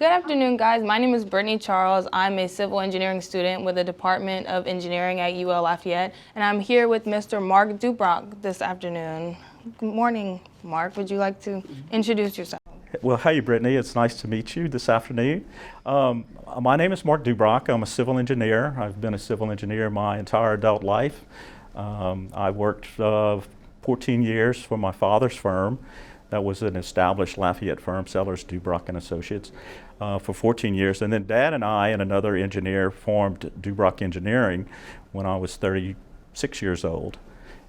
Good afternoon, guys. My name is Brittni Charles. I'm a civil engineering student with the Department of Engineering at UL Lafayette, and I'm here with Mr. Mark Dubroc this afternoon. Good morning, Mark. Would you like to introduce yourself? Well, hey, Brittni. It's nice to meet you this afternoon. My name is Mark Dubroc. I'm a civil engineer. I've been a civil engineer my entire adult life. I worked 14 years for my father's firm. That was an established Lafayette firm, Sellers, Dubroc and Associates, for 14 years. And then Dad and I and another engineer formed Dubroc Engineering when I was 36 years old.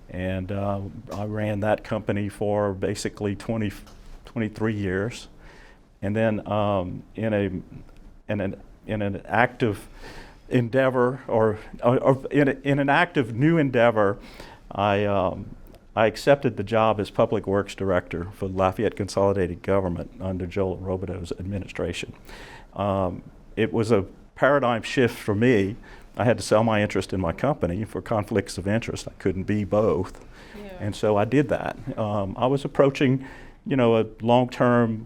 And I ran that company for basically 23 years. And then in an active endeavor, or in an active new endeavor, I accepted the job as Public Works Director for Lafayette Consolidated Government under Joel Robideau's administration. It was a paradigm shift for me. I had to sell my interest in my company for conflicts of interest. I couldn't be both. Yeah. And so I did that. I was approaching, a long-term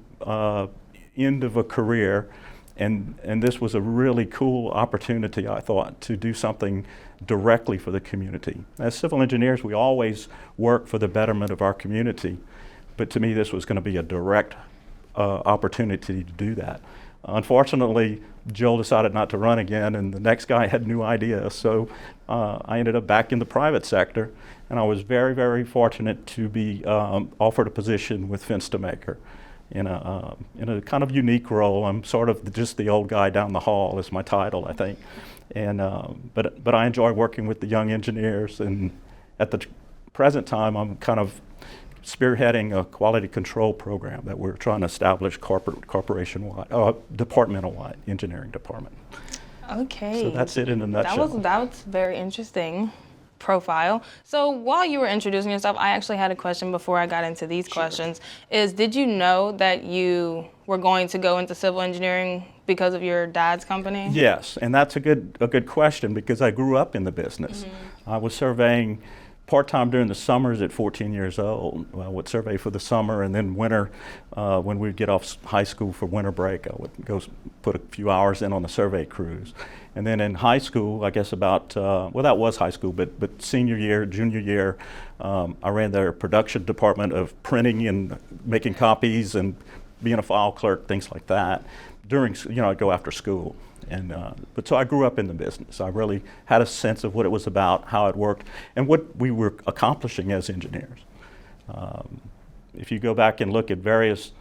end of a career, and this was a really cool opportunity, I thought, to do something directly for the community. As civil engineers, we always work for the betterment of our community, but to me this was going to be a direct opportunity to do that. Unfortunately, Joel decided not to run again, and the next guy had new ideas, so I ended up back in the private sector, and I was very, very fortunate to be offered a position with Fenstermaker in a kind of unique role. I'm sort of just the old guy down the hall is my title, I think. And but I enjoy working with the young engineers, and at the present time I'm kind of spearheading a quality control program that we're trying to establish corporation-wide, departmental-wide, engineering department. Okay. So that's it in a nutshell. That was very interesting profile. So while you were introducing yourself, I actually had a question before I got into these questions. Did you know that you were going to go into civil engineering because of your dad's company? Yes, and that's a good question, because I grew up in the business. Mm-hmm. I was surveying part-time during the summers at 14 years old. I would survey for the summer, and then winter, when we'd get off high school for winter break, I would go put a few hours in on the survey crews. And then in high school, I guess about, that was high school, but senior year, junior year, I ran their production department of printing and making copies and being a file clerk, things like that. I'd go after school. But so I grew up in the business. I really had a sense of what it was about, how it worked, and what we were accomplishing as engineers. If you go back and look at various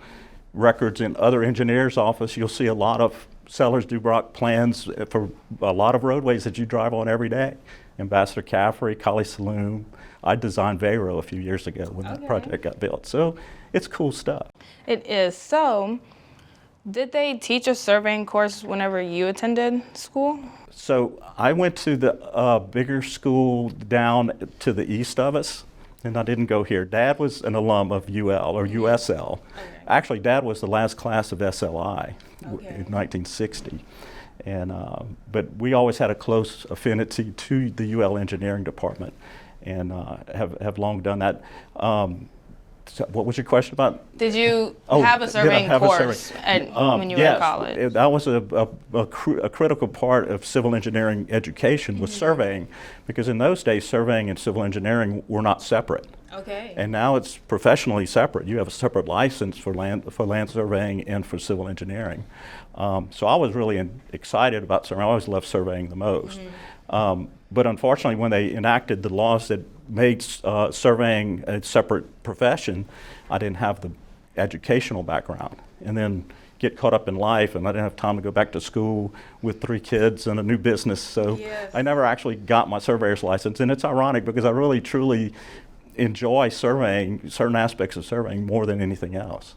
records in other engineers' office, you'll see a lot of Sellers Dubroc plans for a lot of roadways that you drive on every day. Ambassador Caffrey, Collie Saloon. I designed Veyro a few years ago when that project got built. So it's cool stuff. It is. So did they teach a surveying course whenever you attended school? So I went to the bigger school down to the east of us, and I didn't go here. Dad was an alum of UL, or USL. Okay. Actually, Dad was the last class of SLI in 1960. And but we always had a close affinity to the UL engineering department, and have long done that. So what was your question about? Did you have a surveying course when you were in college? Yes, that was a critical part of civil engineering education, was surveying, because in those days surveying and civil engineering were not separate. Okay. And now it's professionally separate. You have a separate license for land surveying and for civil engineering. So I was really excited about surveying. I always loved surveying the most. Mm-hmm. But unfortunately, when they enacted the laws that made surveying a separate profession, I didn't have the educational background. And then get caught up in life, and I didn't have time to go back to school with 3 kids and a new business. So I never actually got my surveyor's license. And it's ironic, because I really, truly enjoy surveying, certain aspects of surveying, more than anything else.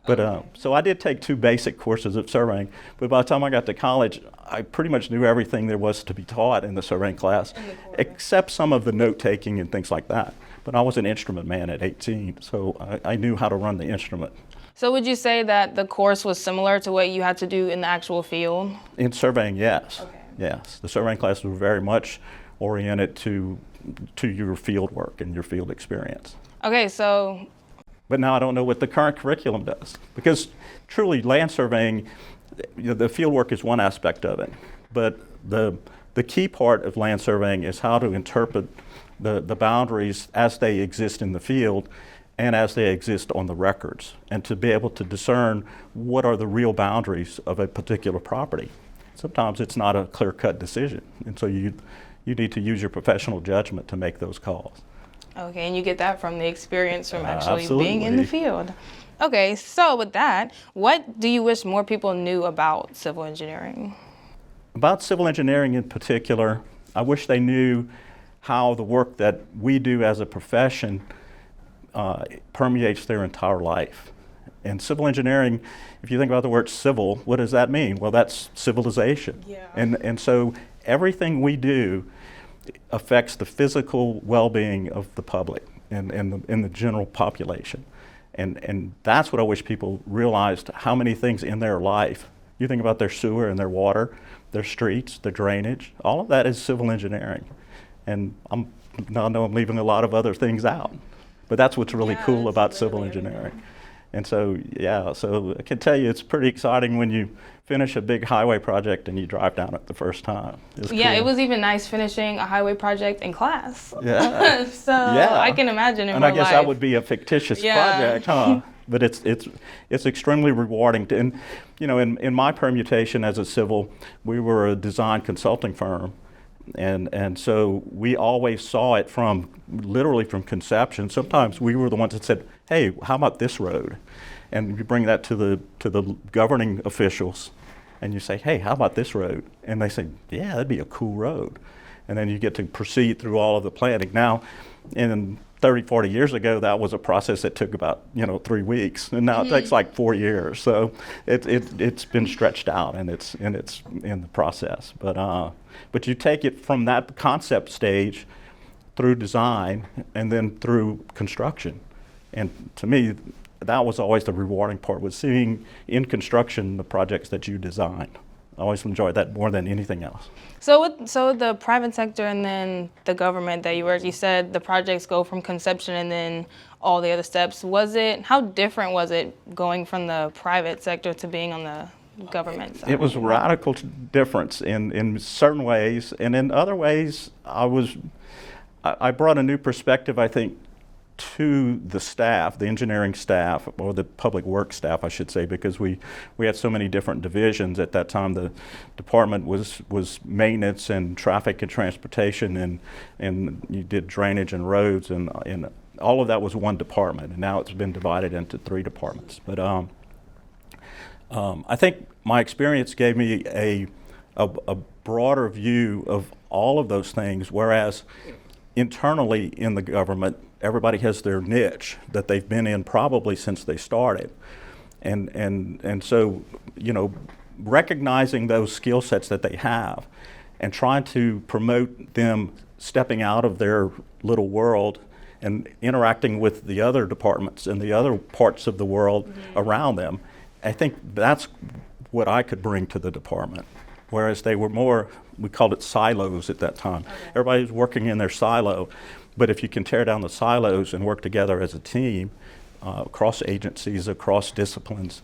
But so I did take 2 basic courses of surveying, but by the time I got to college, I pretty much knew everything there was to be taught in the surveying class, except some of the note-taking and things like that. But I was an instrument man at 18, so I knew how to run the instrument. So would you say that the course was similar to what you had to do in the actual field? In surveying, yes. Okay. Yes, the surveying classes were very much oriented to your field work and your field experience. Okay, so But now I don't know what the current curriculum does, because truly land surveying the field work is one aspect of it, but the key part of land surveying is how to interpret the boundaries as they exist in the field and as they exist on the records, and to be able to discern what are the real boundaries of a particular property. Sometimes it's not a clear-cut decision, and so you need to use your professional judgment to make those calls. Okay, and you get that from the experience from actually Absolutely. being in the field. Okay, so with that, what do you wish more people knew about civil engineering? About civil engineering in particular, I wish they knew how the work that we do as a profession permeates their entire life. And civil engineering, if you think about the word civil, what does that mean? Well, that's civilization. Yeah. And so everything we do affects the physical well-being of the public and the general population. And that's what I wish people realized, how many things in their life. You think about their sewer and their water, their streets, their drainage, all of that is civil engineering. And I know I'm leaving a lot of other things out, but that's what's really cool about civil engineering. And so, yeah, so I can tell you it's pretty exciting when you finish a big highway project and you drive down it the first time. Yeah, cool. It was even nice finishing a highway project in class. Yeah. So yeah. I can imagine in and my I guess life. that would be a fictitious project, huh? But it's extremely rewarding. And you know, in my permutation as a civil, we were a design consulting firm. And so we always saw it literally from conception. Sometimes we were the ones that said, hey, how about this road? And you bring that to the governing officials and you say, hey, how about this road? And they say, yeah, that'd be a cool road. And then you get to proceed through all of the planning. Now, in 30, 40 years ago, that was a process that took about 3 weeks, and now it takes like 4 years. So it's been stretched out, and it's in the process. But you take it from that concept stage through design and then through construction, and to me, that was always the rewarding part, was seeing in construction the projects that you designed. I always enjoyed that more than anything else. So the private sector and then the government that you worked, you said the projects go from conception and then all the other steps. How different was it going from the private sector to being on the government side? It was radical difference in certain ways, and in other ways I brought a new perspective, I think, to the staff, the engineering staff, or the public works staff, I should say, because we had so many different divisions at that time. The department was maintenance and traffic and transportation, and you did drainage and roads, and all of that was one department, and now it's been divided into 3 departments. But I think my experience gave me a broader view of all of those things, whereas internally in the government, everybody has their niche that they've been in probably since they started. And so, recognizing those skill sets that they have and trying to promote them stepping out of their little world and interacting with the other departments and the other parts of the world around them, I think that's what I could bring to the department. Whereas they were more, we called it silos at that time. Okay. Everybody was working in their silo, but if you can tear down the silos and work together as a team, across agencies, across disciplines,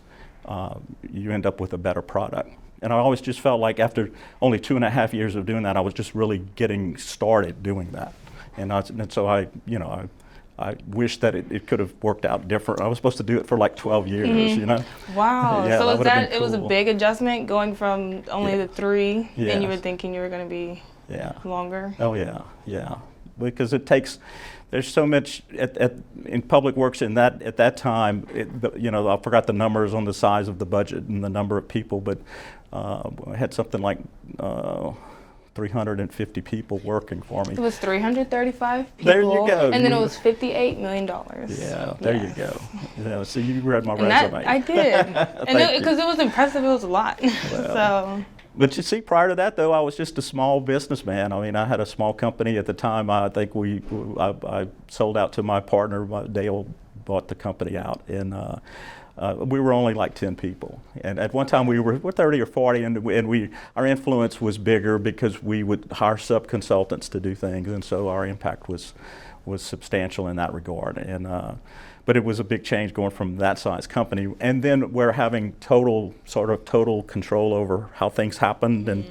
you end up with a better product. And I always just felt like after only 2.5 years of doing that, I was just really getting started doing that. And so I wish that it could have worked out different. I was supposed to do it for like 12 years, Wow. Yeah, so it was a cool. big adjustment going from only the 3, Yes. and you were thinking you were going to be longer? Oh, yeah. Because there's so much in public works at that time. I forgot the numbers on the size of the budget and the number of people, but I had something like 350 people working for me. It was 335 people. There you go. And then it was $58 million. Yeah, there you go. So you read my resume. I did. Because it was impressive. It was a lot. Well, but you see, prior to that, though, I was just a small businessman. I mean, I had a small company at the time. I think I sold out to my partner. Dale bought the company out, and we were only like 10 people. And at one time we were 30 or 40, and our influence was bigger because we would hire sub-consultants to do things, and so our impact was substantial in that regard. And But it was a big change going from that size company, and then we're having total control over how things happened, and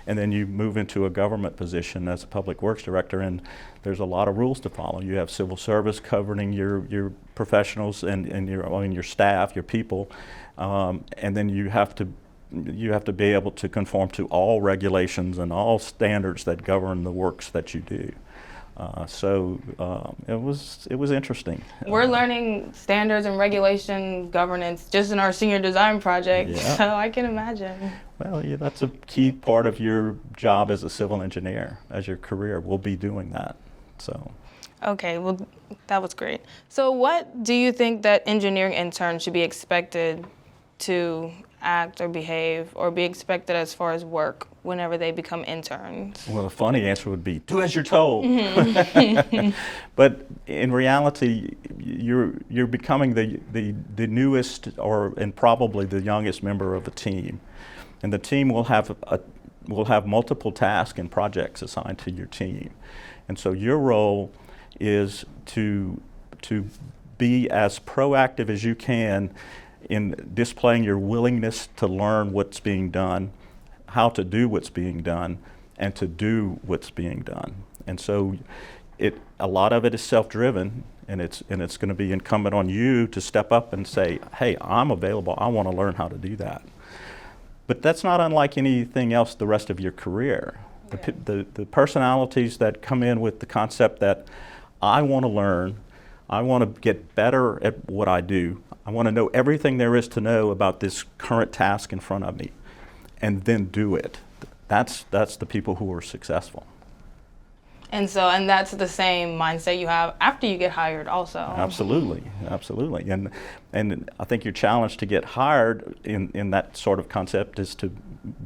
then you move into a government position as a public works director, and there's a lot of rules to follow. You have civil service governing your professionals and your staff, your people, and then you have to be able to conform to all regulations and all standards that govern the works that you do. It was interesting. We're learning standards and regulation governance just in our senior design project, so I can imagine. Well, yeah, that's a key part of your job as a civil engineer, as your career. We'll be doing that. So. Okay, well, that was great. So what do you think that engineering interns should be expected to act or behave or be expected as far as work whenever they become interns? Well, the funny answer would be, do as you're told. But in reality, you're becoming the newest and probably the youngest member of a team. And the team will have multiple tasks and projects assigned to your team. And so your role is to be as proactive as you can in displaying your willingness to learn what's being done, how to do what's being done, and to do what's being done. And so a lot of it is self-driven, and it's going to be incumbent on you to step up and say, hey, I'm available, I want to learn how to do that. But that's not unlike anything else the rest of your career. The personalities that come in with the concept that I want to learn, I want to get better at what I do, I want to know everything there is to know about this current task in front of me, and then do it. That's the people who are successful. And that's the same mindset you have after you get hired also. Absolutely. And I think your challenge to get hired in that sort of concept is to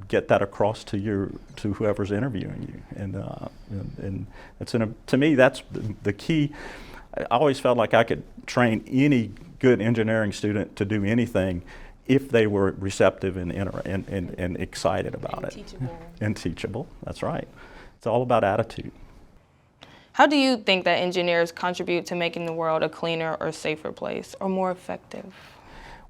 get that across to whoever's interviewing you. And to me, that's the key. I always felt like I could train any good engineering student to do anything if they were receptive and excited about it. Teachable. And teachable, that's right. It's all about attitude. How do you think that engineers contribute to making the world a cleaner or safer place or more effective?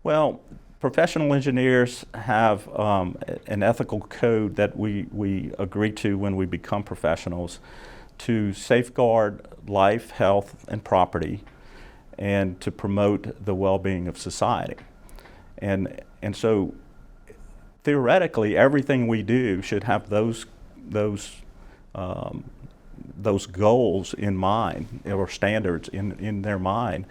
Well, professional engineers have an ethical code that we agree to when we become professionals to safeguard life, health, and property, and to promote the well-being of society. And so theoretically, everything we do should have those goals in mind, or standards in their mind,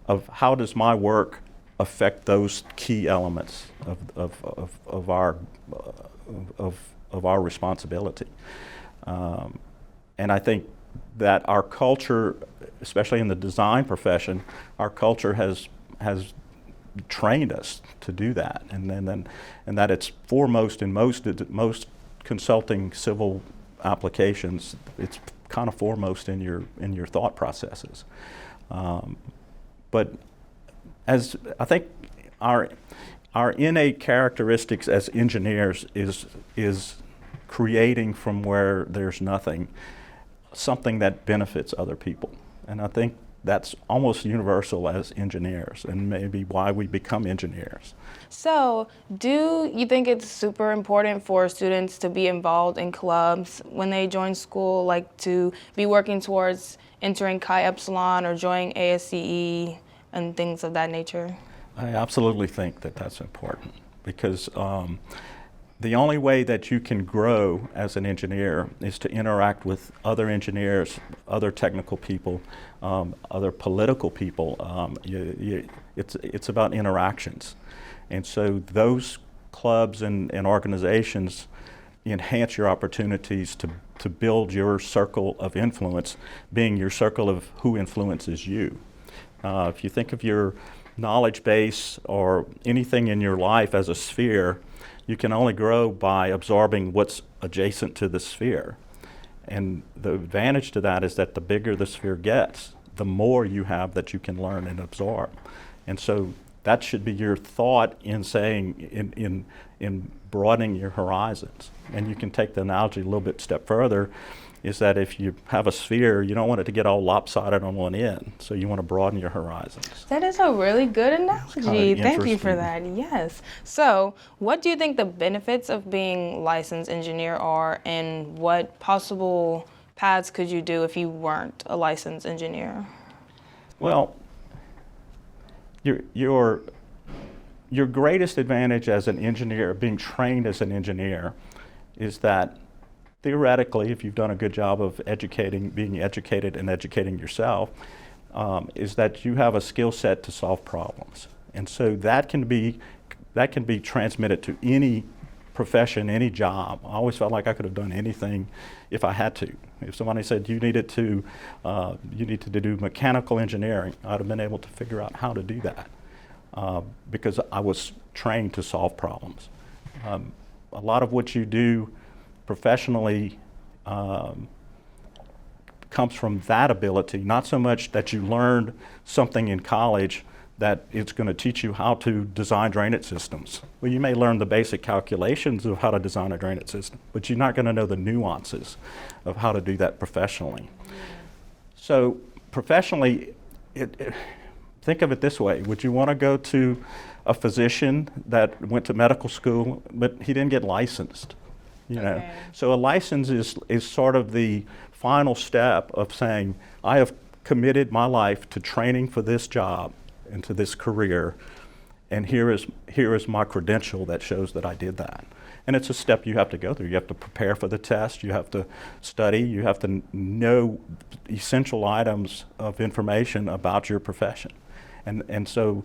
of how does my work affect those key elements of our responsibility. And I think that our culture, especially in the design profession, our culture has trained us to do that, and that it's foremost in most consulting civil applications. It's kind of foremost in your thought processes. But as I think our innate characteristics as engineers is creating from where there's nothing something that benefits other people, and I think that's almost universal as engineers, and maybe why we become engineers. So, do you think it's super important for students to be involved in clubs when they join school, like to be working towards entering Chi Epsilon or joining ASCE and things of that nature? I absolutely think that that's important, because the only way that you can grow as an engineer is to interact with other engineers, other technical people, other political people. It's about interactions. And so those clubs and organizations enhance your opportunities to build your circle of influence, being your circle of who influences you. If you think of your knowledge base or anything in your life as a sphere, you can only grow by absorbing what's adjacent to the sphere. And the advantage to that is that the bigger the sphere gets, the more you have that you can learn and absorb. And so that should be your thought in saying, in broadening your horizons. And you can take the analogy a little bit step further. is that if you have a sphere, you don't want it to get all lopsided on one end. So you want to broaden your horizons. That is a really good analogy. Thank you for interesting. that. Yes. So, what do you think the benefits of being licensed engineer are, and what possible paths could you do if you weren't a licensed engineer? Well, your greatest advantage as an engineer, being trained as an engineer, is that theoretically, if you've done a good job of being educated and educating yourself, is that you have a skill set to solve problems. And so that can be transmitted to any profession, any job. I always felt like I could have done anything if I had to. If somebody said you needed to do mechanical engineering, I'd have been able to figure out how to do that because I was trained to solve problems. A lot of what you do professionally comes from that ability, not so much that you learned something in college that it's going to teach you how to design drainage systems. Well, you may learn the basic calculations of how to design a drainage system, but you're not going to know the nuances of how to do that professionally. So professionally, think of it this way. Would you want to go to a physician that went to medical school, but he didn't get licensed? You know, so a license is sort of the final step of saying, I have committed my life to training for this job and to this career, and here is my credential that shows that I did that. And it's a step you have to go through. You have to prepare for the test, you have to study, you have to know essential items of information about your profession. And so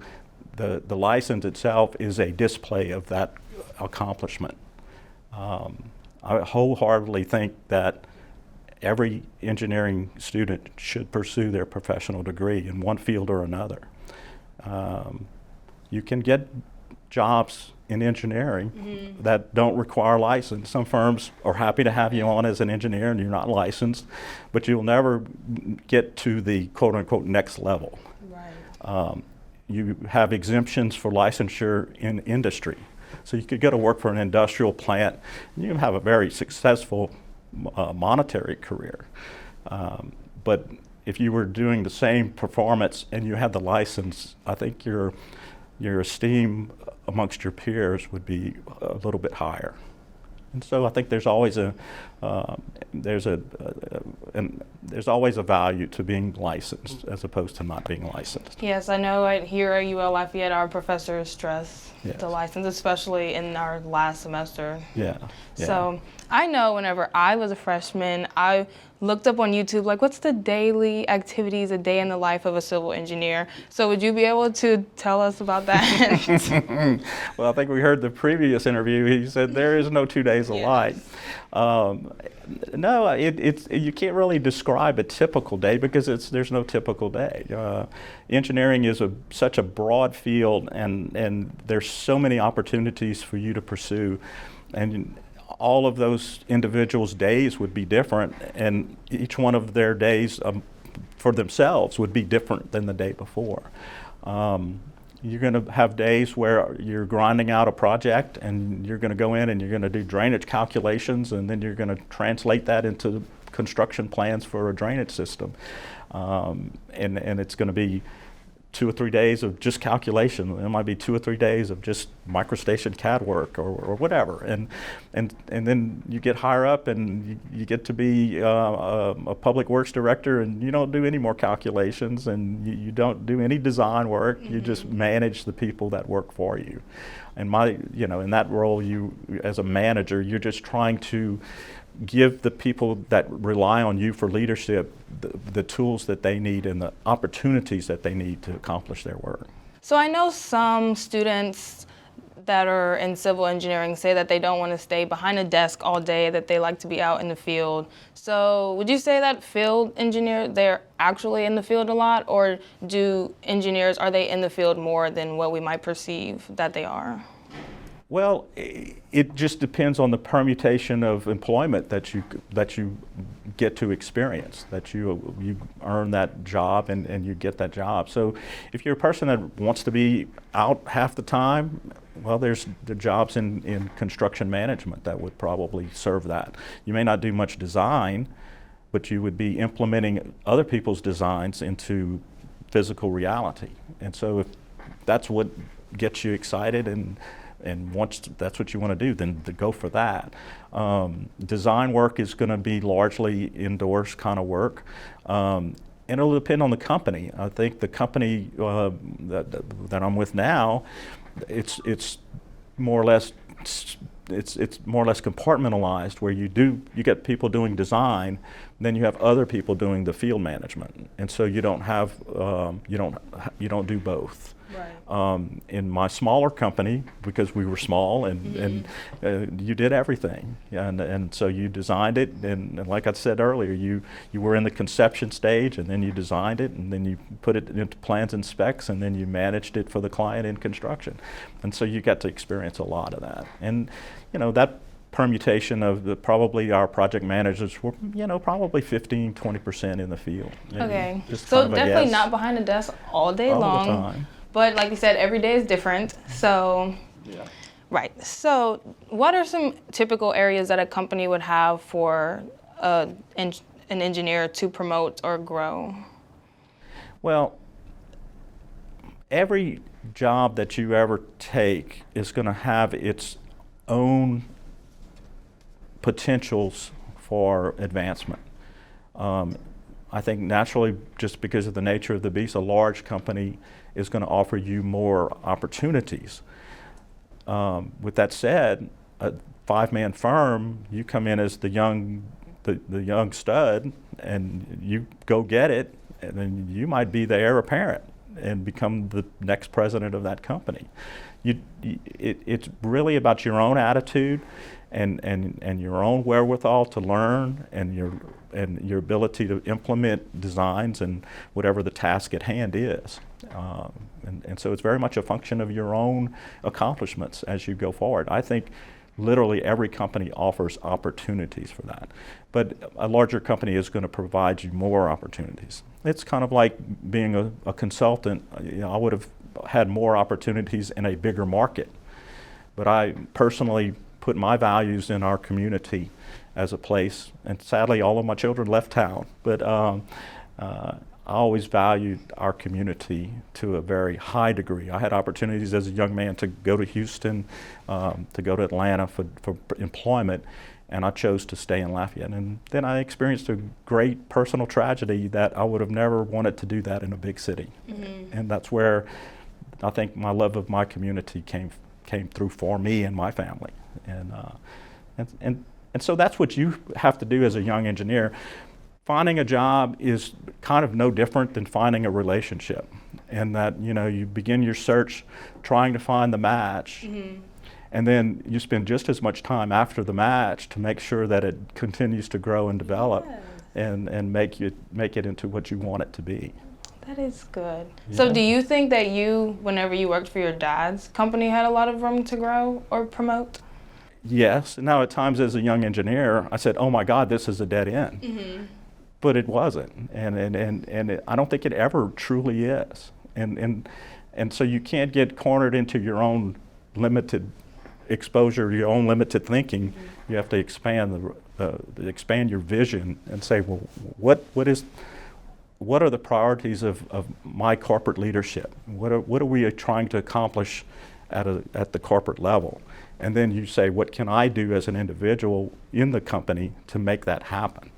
the license itself is a display of that accomplishment. I wholeheartedly think that every engineering student should pursue their professional degree in one field or another. You can get jobs in engineering that don't require license. Some firms are happy to have you on as an engineer and you're not licensed, but you'll never get to the quote-unquote next level. Right. You have exemptions for licensure in industry. So you could go to work for an industrial plant and you can have a very successful monetary career. But if you were doing the same performance and you had the license, I think your esteem amongst your peers would be a little bit higher. And so I think there's always a value to being licensed as opposed to not being licensed. Yes, I know here at UL Lafayette our professors stress the license, especially in our last semester. Yeah. So I know whenever I was a freshman, I looked up on YouTube, like, what's the daily activities, a day in the life of a civil engineer? So would you be able to tell us about that? Well, I think we heard the previous interview. He said there is no 2 days alike. No, you can't really describe a typical day because there's no typical day. Engineering is such a broad field, and there's so many opportunities for you to pursue, and all of those individuals' days would be different, and each one of their days for themselves would be different than the day before. You're going to have days where you're grinding out a project and you're going to go in and you're going to do drainage calculations, and then you're going to translate that into construction plans for a drainage system. And it's going to be 2 or 3 days of just calculation. It might be 2 or 3 days of just microstation CAD work or whatever. And then you get higher up and you get to be a public works director, and you don't do any more calculations, and you don't do any design work. You just manage the people that work for you. And in that role, you as a manager, you're just trying to give the people that rely on you for leadership the tools that they need and the opportunities that they need to accomplish their work. So I know some students that are in civil engineering say that they don't want to stay behind a desk all day, that they like to be out in the field. So would you say that field engineers, they're actually in the field a lot, or are they in the field more than what we might perceive that they are? Well, it just depends on the permutation of employment that you get to experience, that you earn that job and you get that job. So if you're a person that wants to be out half the time, well, there's the jobs in construction management that would probably serve that. You may not do much design, but you would be implementing other people's designs into physical reality. And so if that's what gets you excited and once that's what you want to do, then to go for that. Design work is going to be largely indoors kind of work. And it'll depend on the company. I think the company that I'm with now, it's more or less compartmentalized, where you get people doing design, then you have other people doing the field management, and so you don't have you don't do both. Right. In my smaller company, because we were small and you did everything, and so you designed it, and like I said earlier, you were in the conception stage, and then you designed it, and then you put it into plans and specs, and then you managed it for the client in construction, and so you got to experience a lot of that. And that permutation of probably our project managers were probably 15-20% in the field. Okay, Just so kind of a definitely yes. not behind a desk all day All the long. time. But like you said, every day is different. So, Yeah. right. So, what are some typical areas that a company would have for an engineer to promote or grow? Well, every job that you ever take is going to have its own potentials for advancement. I think naturally, just because of the nature of the beast, a large company is going to offer you more opportunities. With that said, a 5-man firm, you come in as the young stud, and you go get it, and then you might be the heir apparent and become the next president of that company. It's really about your own attitude and your own wherewithal to learn, and your ability to implement designs and whatever the task at hand is. And so it's very much a function of your own accomplishments as you go forward. I think literally every company offers opportunities for that. But a larger company is going to provide you more opportunities. It's kind of like being a consultant. I would have had more opportunities in a bigger market. But I personally put my values in our community as a place, and sadly all of my children left town, but I always valued our community to a very high degree. I had opportunities as a young man to go to Houston, to go to Atlanta for employment, and I chose to stay in Lafayette. And then I experienced a great personal tragedy that I would have never wanted to do that in a big city. Mm-hmm. And that's where I think my love of my community came through for me and my family. And so that's what you have to do as a young engineer. Finding a job is kind of no different than finding a relationship, and that you begin your search trying to find the match, mm-hmm. and then you spend just as much time after the match to make sure that it continues to grow and develop, yes. and make it into what you want it to be. That is good. Yeah. So do you think that whenever you worked for your dad's company, had a lot of room to grow or promote? Yes. Now at times as a young engineer, I said, oh my God, this is a dead end. Mm-hmm. But it wasn't, and I don't think it ever truly is. And so you can't get cornered into your own limited exposure, your own limited thinking. Mm-hmm. You have to expand your vision and say, well, what are the priorities of my corporate leadership? What are we trying to accomplish at the corporate level? And then you say, what can I do as an individual in the company to make that happen?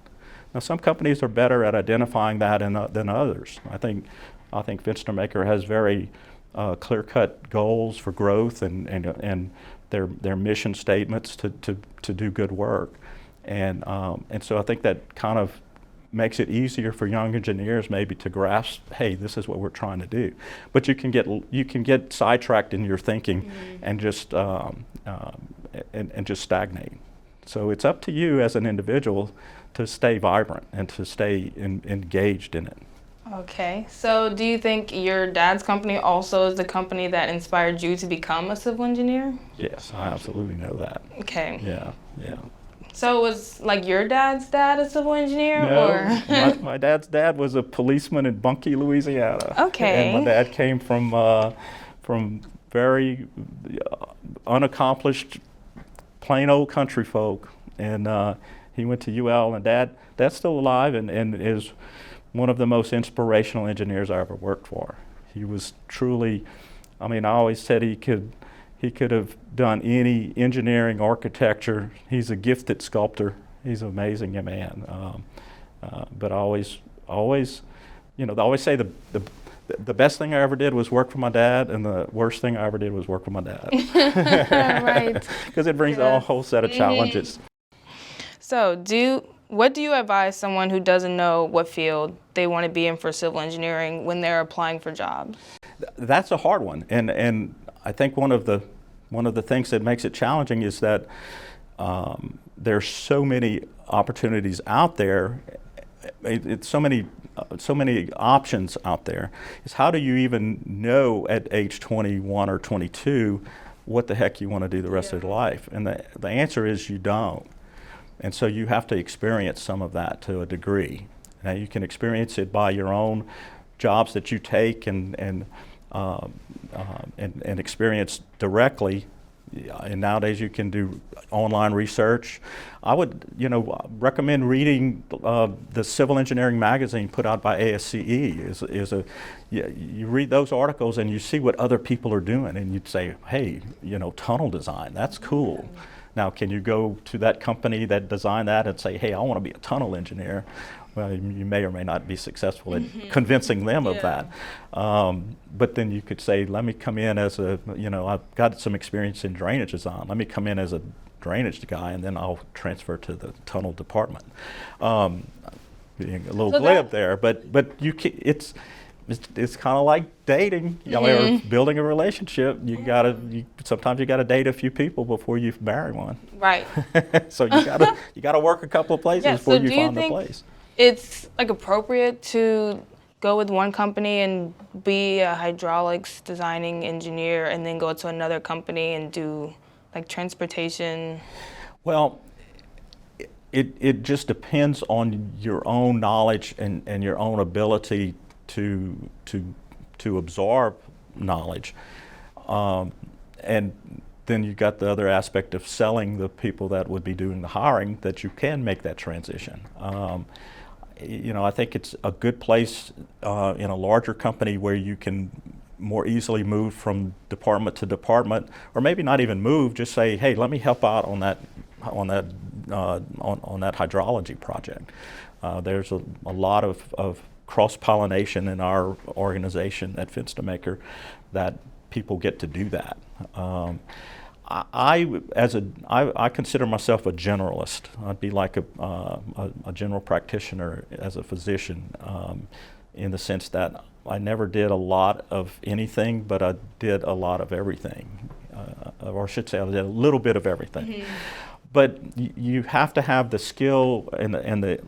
Now, some companies are better at identifying that than others. I think Fenstermaker has very clear-cut goals for growth and their mission statements to do good work, and so I think that kind of makes it easier for young engineers maybe to grasp, hey, this is what we're trying to do. But you can get sidetracked in your thinking, mm-hmm. and just stagnate. So it's up to you as an individual to stay vibrant and to stay engaged in it. Okay, so do you think your dad's company also is the company that inspired you to become a civil engineer? Yes, I absolutely know that. Okay. Yeah. So was like your dad's dad a civil engineer? No, or? my dad's dad was a policeman in Bunkie, Louisiana. Okay. And my dad came from very unaccomplished, plain old country folk, and He went to UL, and Dad's still alive and is one of the most inspirational engineers I ever worked for. He was truly, I mean, I always said he could have done any engineering, architecture. He's a gifted sculptor. He's an amazing man. But I always, you know, they always say the best thing I ever did was work for my dad, and the worst thing I ever did was work for my dad. Right. Because it brings a whole set of challenges. So what do you advise someone who doesn't know what field they want to be in for civil engineering when they're applying for jobs? That's a hard one, and I think one of the things that makes it challenging is that there's so many opportunities out there. It's so many options out there. Is how do you even know at age 21 or 22 what the heck you want to do the rest of your life? And the answer is you don't. And so you have to experience some of that to a degree. Now you can experience it by your own jobs that you take and experience directly. And nowadays you can do online research. I would, recommend reading the Civil Engineering magazine put out by ASCE. You read those articles and you see what other people are doing, and you'd say, hey, tunnel design, that's cool. Now, can you go to that company that designed that and say, hey, I want to be a tunnel engineer? Well, you may or may not be successful in convincing them of that. But then you could say, let me come in as I've got some experience in drainage design. Let me come in as a drainage guy, and then I'll transfer to the tunnel department. Being a little glib there, but it's kind of like dating, or building a relationship. Sometimes you gotta date a few people before you marry one. Right. So you gotta work a couple of places before you find a place. It's appropriate to go with one company and be a hydraulics designing engineer and then go to another company and do transportation? Well, it just depends on your own knowledge and your own ability to absorb knowledge. And then you've got the other aspect of selling the people that would be doing the hiring, that you can make that transition. I think it's a good place in a larger company where you can more easily move from department to department, or maybe not even move, just say, hey, let me help out on that hydrology project. There's a lot of cross-pollination in our organization at Fenstermaker that people get to do that. I consider myself a generalist. I'd be like a general practitioner as a physician, in the sense that I never did a lot of anything, but I did a lot of everything, or I should say I did a little bit of everything. Mm-hmm. But you have to have the skill and the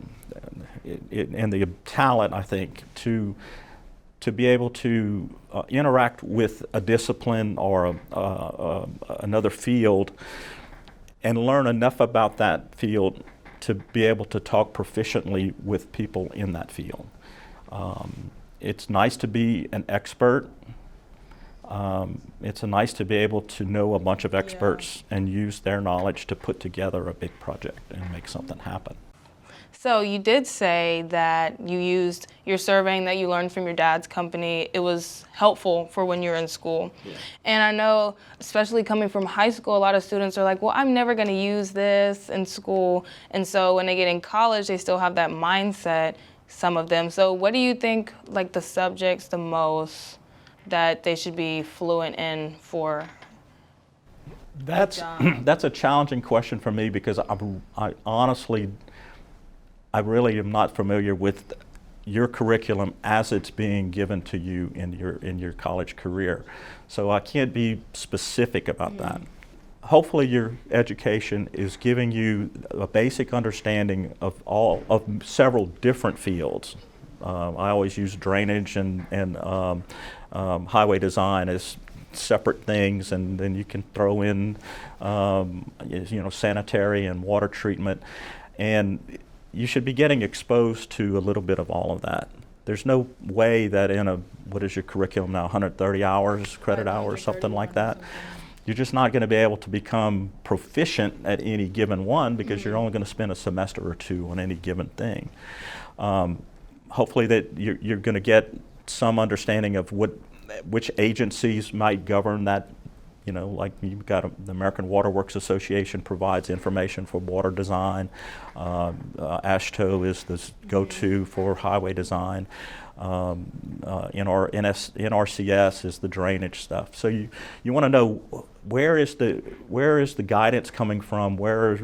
talent, I think, to be able to interact with a discipline or another field and learn enough about that field to be able to talk proficiently with people in that field. It's nice to be an expert. It's nice to be able to know a bunch of experts and use their knowledge to put together a big project and make something happen. So you did say that you used your surveying that you learned from your dad's company. It was helpful for when you were in school. Yeah. And I know, especially coming from high school, a lot of students are like, well, I'm never going to use this in school. And so when they get in college, they still have that mindset, some of them. So what do you think, the subjects the most that they should be fluent in for? That's a challenging question for me, because I really am not familiar with your curriculum as it's being given to you in your college career. So I can't be specific about that. Hopefully your education is giving you a basic understanding of several different fields. I always use drainage and highway design as separate things, and then you can throw in sanitary and water treatment, and you should be getting exposed to a little bit of all of that. There's no way that what is your curriculum now, 130 hours, credit hours, something like that? you're just not going to be able to become proficient at any given one because you're only going to spend a semester or two on any given thing. Hopefully that you're going to get some understanding of which agencies might govern that. You know, like you've got the American Water Works Association provides information for water design. AASHTO is the go-to for highway design. NRCS is the drainage stuff. So you want to know where is the guidance coming from? Where are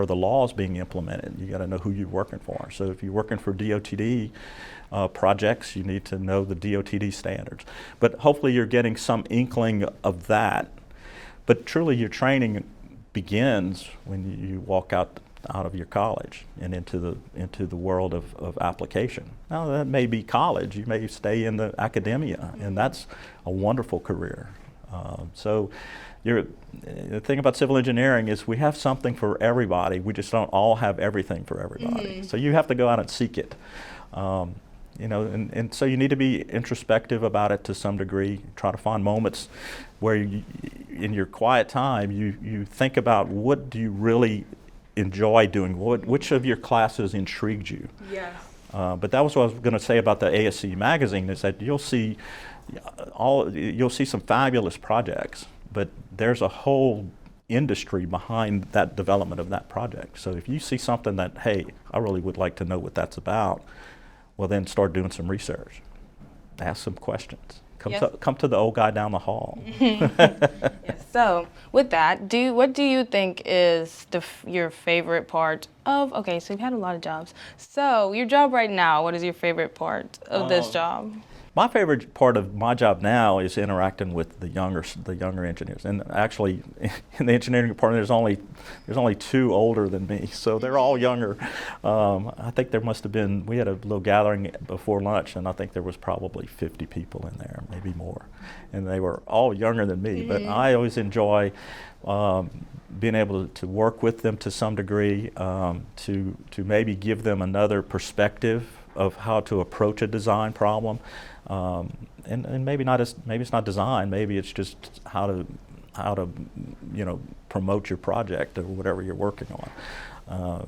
the laws being implemented? You got to know who you're working for. So if you're working for DOTD projects, you need to know the DOTD standards. But hopefully you're getting some inkling of that. But truly your training begins when you walk out of your college and into the world of application. Now that may be college, you may stay in the academia, and that's a wonderful career. So the thing about civil engineering is we have something for everybody, we just don't all have everything for everybody. So you have to go out and seek it. You know, and so you need to be introspective about it to some degree. Try to find moments where in your quiet time, you think about what do you really enjoy doing? Which of your classes intrigued you? Yes. But that was what I was going to say about the ASCE magazine, is that you'll see some fabulous projects, but there's a whole industry behind that development of that project. So if you see something that, hey, I really would like to know what that's about, well, then start doing some research. Ask some questions. Come to the old guy down the hall. Yes. So with that, what do you think is your favorite part of, okay, so you've had a lot of jobs. So your job right now, what is your favorite part of this job? My favorite part of my job now is interacting with the younger engineers. And actually, in the engineering department, there's only 2 older than me, so they're all younger. I think we had a little gathering before lunch, and I think there was probably 50 people in there, maybe more. And they were all younger than me, but I always enjoy being able to work with them to some degree, to maybe give them another perspective of how to approach a design problem, and maybe it's not design, maybe it's just how to promote your project or whatever you're working on.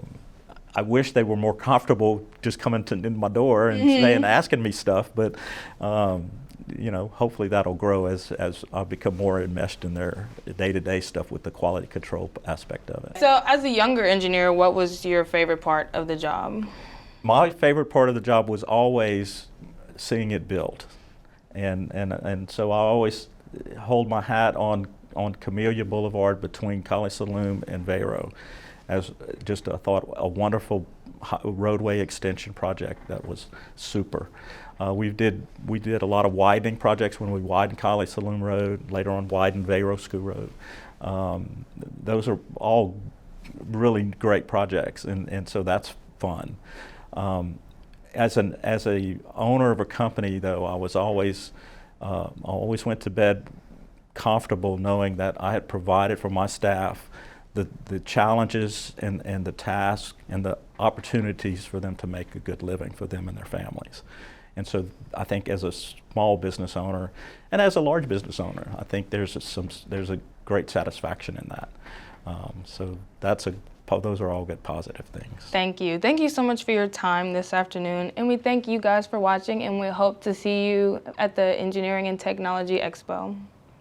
I wish they were more comfortable just coming in my door and asking me stuff, but hopefully that'll grow as I become more enmeshed in their day-to-day stuff with the quality control aspect of it. So as a younger engineer, what was your favorite part of the job? My favorite part of the job was always seeing it built, and so I always hold my hat on Camellia Boulevard between College Saloon and Vero as just a wonderful roadway extension project that was super. We did a lot of widening projects when we widened College Saloon Road, later on widened Vero School Road. Those are all really great projects, and so that's fun. As a owner of a company, though, I always went to bed comfortable knowing that I had provided for my staff the challenges and the tasks and the opportunities for them to make a good living for them and their families. And so I think as a small business owner and as a large business owner, I think there's a great satisfaction in that. So those are all good positive things. Thank you. Thank you so much for your time this afternoon. And we thank you guys for watching, and we hope to see you at the Engineering and Technology Expo.